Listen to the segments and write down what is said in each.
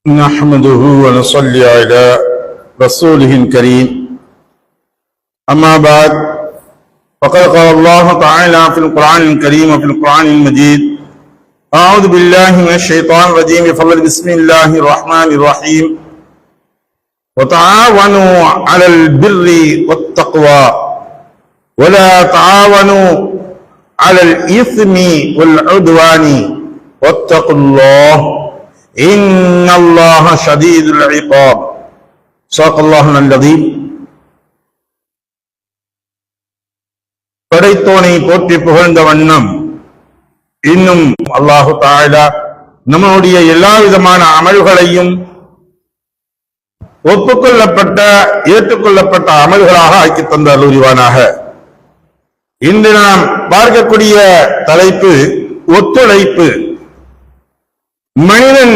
نحمده ونصلي على رسوله الكريم أما بعد فقد قال الله تعالى في القرآن الكريم وفي القرآن المجيد أعوذ بالله من الشيطان الرجيم بسم الله الرحمن الرحيم وتعاونوا على البر والتقوى ولا تعاونوا على الإثم والعدوان واتقوا الله إن الله شديد العقاب صدق الله العظيم. படைத்தோனை போற்றி புகழ்ந்த வண்ணம் இன்னும் அல்லாஹு தஆலா நம்முடைய எல்லா விதமான அமல்களையும் ஒப்புக்கொள்ளப்பட்ட ஏற்றுக்கொள்ளப்பட்ட அமல்களாக ஆக்கி தந்த அருள்வானாக. இன்று நாம் பார்க்கக்கூடிய தலைப்பு ஒத்துழைப்பு. மனிதன்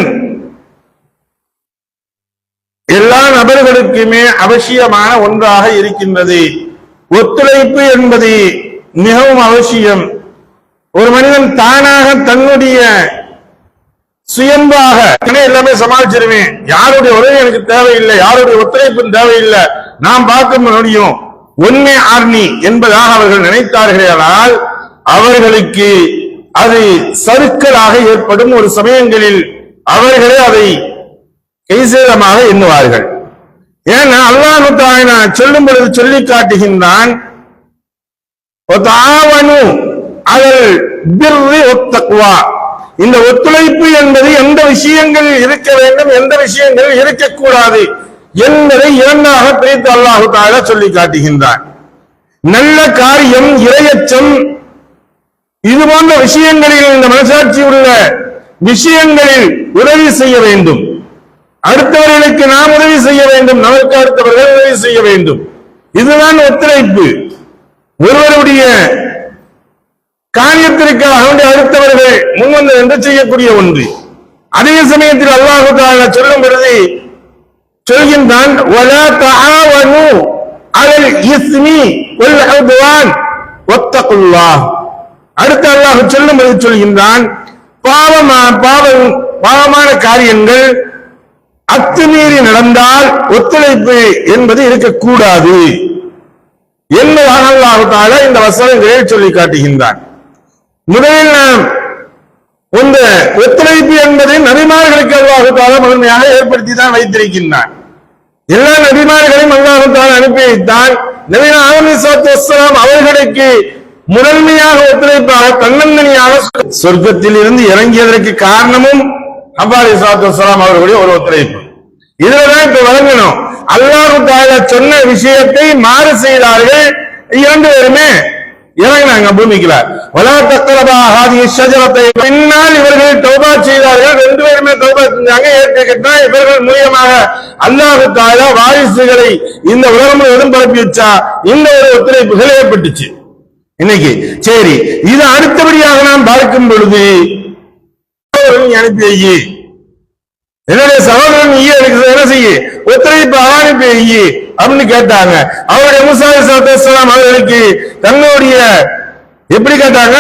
எல்லா நபர்களுக்குமே அவசியமான ஒன்றாக இருக்கின்றது. ஒத்துழைப்பு என்பது மிகவும் அவசியம். ஒரு மனிதன் தானாக தன்னுடைய சுயம்பாக எல்லாமே சமாளிச்சிருவேன், யாருடைய உதவி எனக்கு தேவையில்லை, யாருடைய ஒத்துழைப்பும் தேவையில்லை, நாம் பார்க்க முடியும் ஒன்னே ஆர்மி என்பதாக அவர்கள் நினைத்தார்களால் அவர்களுக்கு அது சறுக்கலாக ஏற்படும். ஒரு சமயங்களில் அவர்களே அதை கைசேதமாக எண்ணுவார்கள். ஏன்னா அல்லாஹ் தஆலா சொல்லும் பொழுது சொல்லி காட்டுகின்றான், இந்த ஒத்துழைப்பு என்பது எந்த விஷயங்கள் இருக்க வேண்டும், எந்த விஷயங்கள் இருக்கக்கூடாது என்பதை இரண்டாக பிரித்து அல்லாஹ் தஆலா சொல்லி காட்டுகின்றான். நல்ல காரியம், இறையச்சம், இது போன்ற விஷயங்களில், இந்த மனசாட்சி உள்ள விஷயங்களில் உதவி செய்ய வேண்டும். அடுத்தவர்களுக்கு நாம் உதவி செய்ய வேண்டும், நமக்கு அடுத்தவர்கள் உதவி செய்ய வேண்டும். இதுதான் ஒத்துழைப்பு. ஒருவருடைய காரியத்திற்காக அடுத்தவர்கள் முன்வந்து என்று செய்யக்கூடிய ஒன்று. அதே சமயத்தில் அல்லாஹ் தஆலா சொல்லும் பொழுது சொல்கின்றான், வலா தஆவனு அலல் இஸ்மி வல் உத்வான் வத்தகுல்லாஹ். அடுத்து அல்லாஹ் சொல்லும் பொழுது சொல்கின்றான், பாவமான காரியங்கள் அத்துமீறி நடந்தால் ஒத்துழைப்பு என்பது இருக்கக்கூடாது என்பதாக அல்லாஹ் தஆலா இந்த வசனங்களை சொல்லி காட்டுகின்றான். முதலில் நாம் இந்த ஒத்துழைப்பு என்பது நபிமார்களுக்கு அல்லாஹ் தஆலா முதன்மையாக ஏற்படுத்தி தான் வைத்திருக்கின்றான். எல்லா நபிமார்களையும் அல்லாஹ் தஆலா அனுப்பி வைத்தான். நபிகள் நாயகம் ஸல்லல்லாஹு அலைஹி வஸல்லம் அவர்களுக்கு முதன்மையாக ஒத்துழைப்பாக தன்னந்தனியாக சொர்க்கத்தில் இருந்து இறங்கியதற்கு காரணமும் நபி ஸல்லல்லாஹு அலைஹி வஸல்லம் அவர்களுடைய ஒரு ஒத்துழைப்பு. இதுலதான் இப்ப வழங்கணும். அல்லாஹ் தஆலா சொன்ன விஷயத்தை மாறு செய்தார்கள். இரண்டு பேருமே இறங்கினாங்க பூமிக்குள்ள. வலா தக்ரபா ஹாதிஹி ஷஜரத்தை, பின்னால் இவர்கள் தௌபா செய்தார்கள். ரெண்டு பேருமே தௌபா செஞ்சாங்க, ஏற்றுக்கிட்டா இவர்கள் மூலமாக அல்லாஹ் தஆலா வாரிசுகளை இந்த உலகம் முழுவதும் பரப்பி வச்சா இந்த ஒரு ஒத்துழைப்புகள் ஏற்பட்டுச்சு. இன்னைக்கு சரி, இது அடுத்தபடியாக நாம் பார்க்கும் பொழுது அனுப்பி வை, என்னுடைய சகோதரன் என்ன செய்ய ஒத்துழைப்பு அனுப்பி வை அப்படின்னு கேட்டாங்க. அவருடைய மூசா அலைஹிஸ்ஸலாம் அவர்களுக்கு தன்னுடைய எப்படி கேட்டாங்க,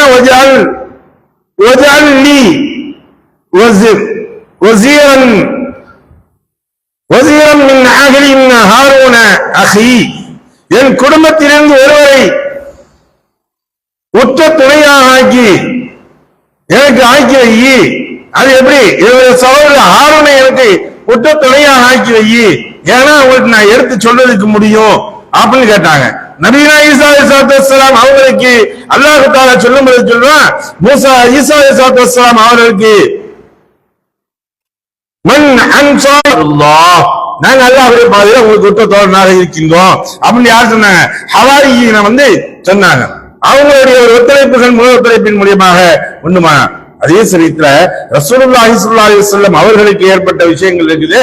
என் குடும்பத்திலிருந்து ஒருவரை உற்ற துணையாக ஆக்கி எனக்கு ஆக்கி வை. அது எப்படி, என்னுடைய சகோதரர் ஹாரூனை எனக்கு உற்ற துணையாக ஆக்கி வை, ஏன்னா உங்களுக்கு நான் எடுத்து சொல்றதுக்கு முடியும் அப்படின்னு கேட்டாங்க. நபினா ஈசா அலைஹிஸ்ஸலாம் அவர்களுக்கு அல்லாஹ் தஆலா சொல்லும்போது சொல்றான், ஈசா அலைஹிஸ்ஸலாம் அவர்களுக்கு மன் அன்சாருல்லாஹ், நாங்க அல்லாஹ்வுடைய பாதையில உங்களுக்கு உற்ற தோழனாக இருக்கின்றோம் அப்படின்னு யார் சொன்னாங்க? ஹவாரியின சொன்னாங்க. அவங்களுடைய ஒரு ஒத்துழைப்புகள் முதல் ஒத்துழைப்பின் மூலியமாக உண்டுமா. அதே சமயத்துல ரசூலுல்லாஹி ஸல்லல்லாஹு அலைஹி வஸல்லம் அவர்களுக்கு ஏற்பட்ட விஷயங்கள் இருக்குது.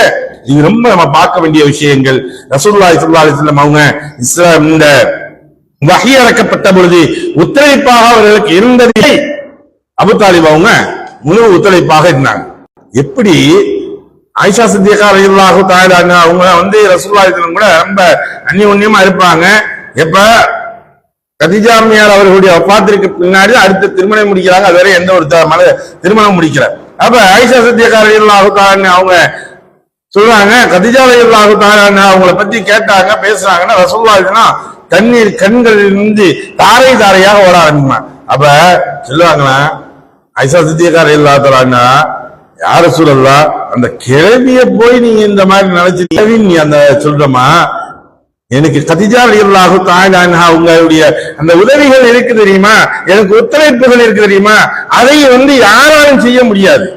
இது ரொம்ப நம்ம பார்க்க வேண்டிய விஷயங்கள். ரசூலுல்லாஹி ஸல்லல்லாஹு அலைஹி வஸல்லம் அவங்க இஸ்லாம் இந்த வஹி இறக்கப்பட்ட பொழுது ஒத்துழைப்பாக அவர்களுக்கு இருந்ததை அபூ தாலிப் அவங்க முழு ஒத்துழைப்பாக இருந்தாங்க. எப்படி ஆயிஷா சித்திகா ரலியல்லாஹு தஆலா அவங்க ரசூலுல்லாஹி ஸல்லல்லாஹு அலைஹி வஸல்லம் கூட ரொம்ப அந்யோன்யமா இருப்பாங்க. எப்ப கதீஜா அம்மையார் அவர்களுடைய வஃபாத்திற்கு பின்னாடி அடுத்த திருமணம் முடிக்கிறாங்க. அதுவரை எந்த ஒரு திருமணம் முடிக்கல. அப்ப ஆயிஷா சித்திகா ரலியல்லாஹு தஆலா அவங்க சொல்றாங்க கதீஜா ரலியல்லாஹு தஆலா அவங்கள பத்தி கேட்டாங்க, பேசுறாங்கன்னா ரசூலுல்லாஹ் தண்ணீர் கண்களில் இருந்து தாரை தாரையாக ஓட ஆரம்பிமா. அப்ப சொல்லுவாங்களா ஆயிஷா சித்திகா ரலியல்லாஹு தஆலா, யா ரசூலல்லாஹ் அந்த கிழவிய போய் நீங்க இந்த மாதிரி நினைச்சு நீ அந்த சொல்றமா, எனக்கு கதீஜா ரலியல்லாஹு தஆலா உங்களுடைய அந்த உதவிகள் இருக்கு தெரியுமா, எனக்கு ஒத்துழைப்புகள் இருக்கு தெரியுமா, அதை யாராலும் செய்ய முடியாது.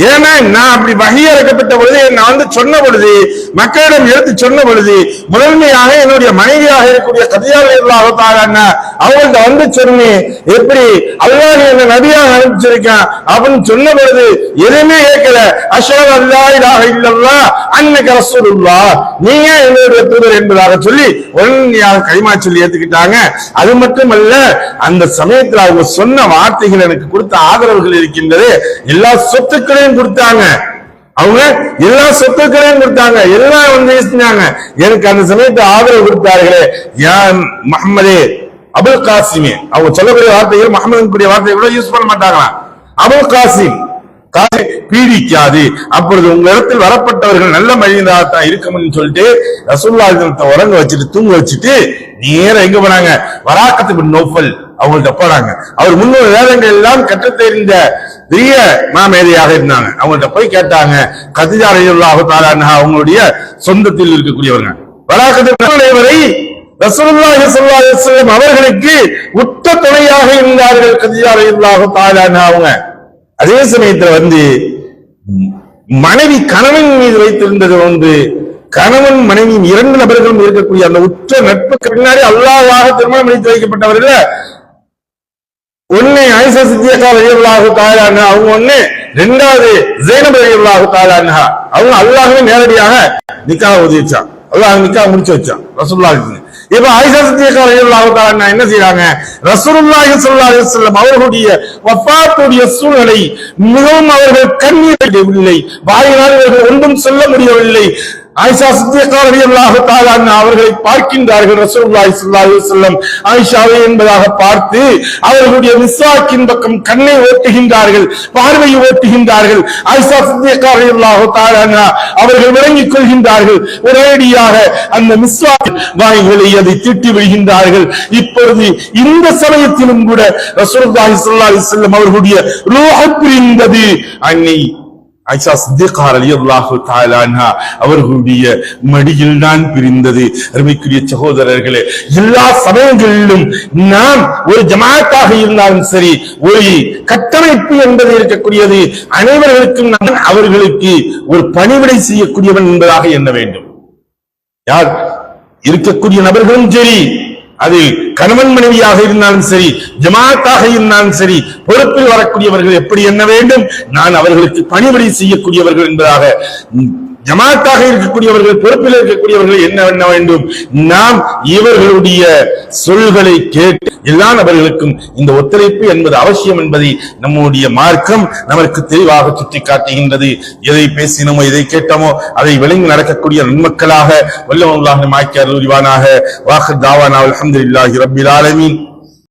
ஏன்னா நான் அப்படி வஹி இறக்கப்பட்ட பொழுது நான் சொன்ன பொழுது மக்களிடம் எடுத்து சொன்ன பொழுது முதன்மையாக என்னுடைய மனைவியாக இருக்கக்கூடிய கதீஜா ரலியல்லாஹு தஆலா அவங்கள்ட்ட சொன்னேன், எப்படி அல்லாஹ் என்ன நபியாக அனுப்பிச்சிருக்கான் அப்படின்னு சொன்ன பொழுது எதுவுமே கேட்கல. அஷ்ஹது அல்லா இலாஹ இல்லல்லாஹ் அன்னக ரசூலுல்லாஹ், நீங்க என்னுடைய தூதர் என்பதாக சொல்லி உடனடியாக களிமா சொல்லி ஏத்துக்கிட்டாங்க. அது மட்டுமல்ல, அந்த சமயத்தில் அவங்க சொன்ன வார்த்தைகள் எனக்கு கொடுத்த ஆதரவுகள் இருக்கின்றது. எல்லா சொத்துக்களையும் கொடுத்தாங்க, அவங்க எல்லா சொத்துக்களையும் கொடுத்தாங்க, எல்லாம் செஞ்சாங்க. எனக்கு அந்த சமயத்தை ஆதரவு கொடுத்தார்களே, யா முஹம்மதே அபுல் காசிமே, அவங்க சொல்லக்கூடிய வார்த்தைகள் முஹம்மது வார்த்தைகள் கூட யூஸ் பண்ண மாட்டாங்களா. அபுல் காசிம் பீடிக்காது, அப்பொழுது உங்க இடத்தில் வரப்பட்டவர்கள் நல்ல மனிதனாகத்தான் இருக்கும்னு சொல்லிட்டு ரசூலுல்லாஹ் உறங்க வச்சுட்டு தூங்க வச்சுட்டு நேரம் எங்க போனாங்க, வராக்கத்து பின் நௌஃபல் அவங்கள்ட்ட போறாங்க. அவர் 300 வேதங்கள் எல்லாம் கற்றுத் தெரிந்த பெரிய மாமேதையாக இருந்தாங்க. அவங்கள்ட்ட போய் கேட்டாங்க, கதீஜா ரலியல்லாஹு தஆலா அவங்களுடைய சொந்தத்தில் இருக்கக்கூடியவங்க வராக்கத்து வரை ரசூலுல்லாஹி ஸல்லல்லாஹு அலைஹி வஸல்லம் அவர்களுக்கு உற்ற துணையாக இருந்தார்கள். கதீஜா ரலியல்லாஹு தஆலா அவங்க அதே சமயத்துல மனைவி கணவன் மீது வைத்திருந்தது கணவன் மனைவி 2 நபர்களும் இருக்கக்கூடிய அந்த உற்ற நட்புக்கு பின்னாடி அல்லாஹ்வாக திருமணம் முடித்து வைக்கப்பட்டவர்கள் ஒன்னு ஆயிஷா சித்திகா ரலியல்லாஹு தஆலா அவங்க ஒன்னு, 2வது ஸைனப் ரலியல்லாஹு தஆலா அவங்க அல்லாஹ்வே நேரடியாக நிக்காஹ் ஓதி வச்சான், அல்லாஹ் நிக்காஹ் முடிச்சு வச்சான் ரசூலுல்லாஹ். இப்ப ஆயிஷா சித்திகா ரலியல்லாஹு தஆலா என்ன செய்றாங்க, ரசூலுல்லாஹி ஸல்லல்லாஹு அலைஹி வஸல்லம் அவர்களுடைய வஃபாத்துடைய சூழ்நிலை மிகவும் அவர்கள் கண்ணீர் விடவில்லை, வாயினால் அவர்கள் ஒன்றும் சொல்ல முடியவில்லை. ஆயிஷா சித்திகா ரலியல்லாஹு தஆலா அவர்களை பார்க்கின்றார்கள் ரசூலுல்லாஹி ஸல்லல்லாஹு அலைஹி வஸல்லம் ஆயிஷாவை என்பதாக பார்த்து அவர்களுடைய மிஸ்வாக்கின் பக்கம் கண்ணை ஓட்டுகின்றார்கள், பார்வையை ஓட்டுகின்றார்கள். ஆயிஷா சித்திகா ரலியல்லாஹு தஆலா அவர்கள் விளங்கிக் கொள்கின்றார்கள். ஒரேடியாக அந்த மிஸ்வாக் வாய்களை அதை திட்டி விடுகின்றார்கள். இப்பொழுது இந்த சமயத்திலும் கூட ரசூலுல்லாஹி ஸல்லல்லாஹு அலைஹி வஸல்லம் அவர்களுடைய ரூஹ் பிரிந்தது. அன்னை ஆயிஷா சித்திகா ரலியல்லாஹு தஆலா அன்ஹா அவர்களுடைய மடியில் தான் பிரிந்தது. அருமைக்குரிய சகோதரர்களே, எல்லா சமயங்களிலும் நாம் ஒரு ஜமாஅத்தாக இருந்தாலும் சரி, ஒரு கட்டமைப்பு என்பது இருக்கக்கூடியது அனைவர்களுக்கும் நான் அவர்களுக்கு ஒரு பணிவிடை செய்யக்கூடியவன் என்பதாக எண்ண வேண்டும். யார் இருக்கக்கூடிய நபர்களும் சரி, அது கணவன் மனைவியாக இருந்தாலும் சரி, ஜமாஅத்தாக இருந்தாலும் சரி, பொறுப்பில் வரக்கூடியவர்கள் எப்படி எண்ண வேண்டும், நான் அவர்களுக்கு பணிவிடை செய்யக்கூடியவர்கள் என்பதாக. ஜமாஅத்தாக இருக்கக்கூடியவர்கள், பொறுப்பில் இருக்கக்கூடியவர்கள் என்ன எண்ண வேண்டும், நாம் இவர்களுடைய சொல்களை கேட்டு எல்லா நபர்களுக்கும் இந்த ஒத்துழைப்பு என்பது அவசியம் என்பதை நம்முடைய மார்க்கம் நமக்கு தெளிவாக சுட்டி காட்டுகின்றது. எதை பேசினோமோ எதை கேட்டோமோ அதை விளங்கி நடக்கக்கூடிய நன்மக்களாக வல்லல்லாஹு மாக்கியர் உரிவானாக வாஹ் தாவானா அல்ஹம்துலில்லாஹி ரப்பில் ஆலமீன்.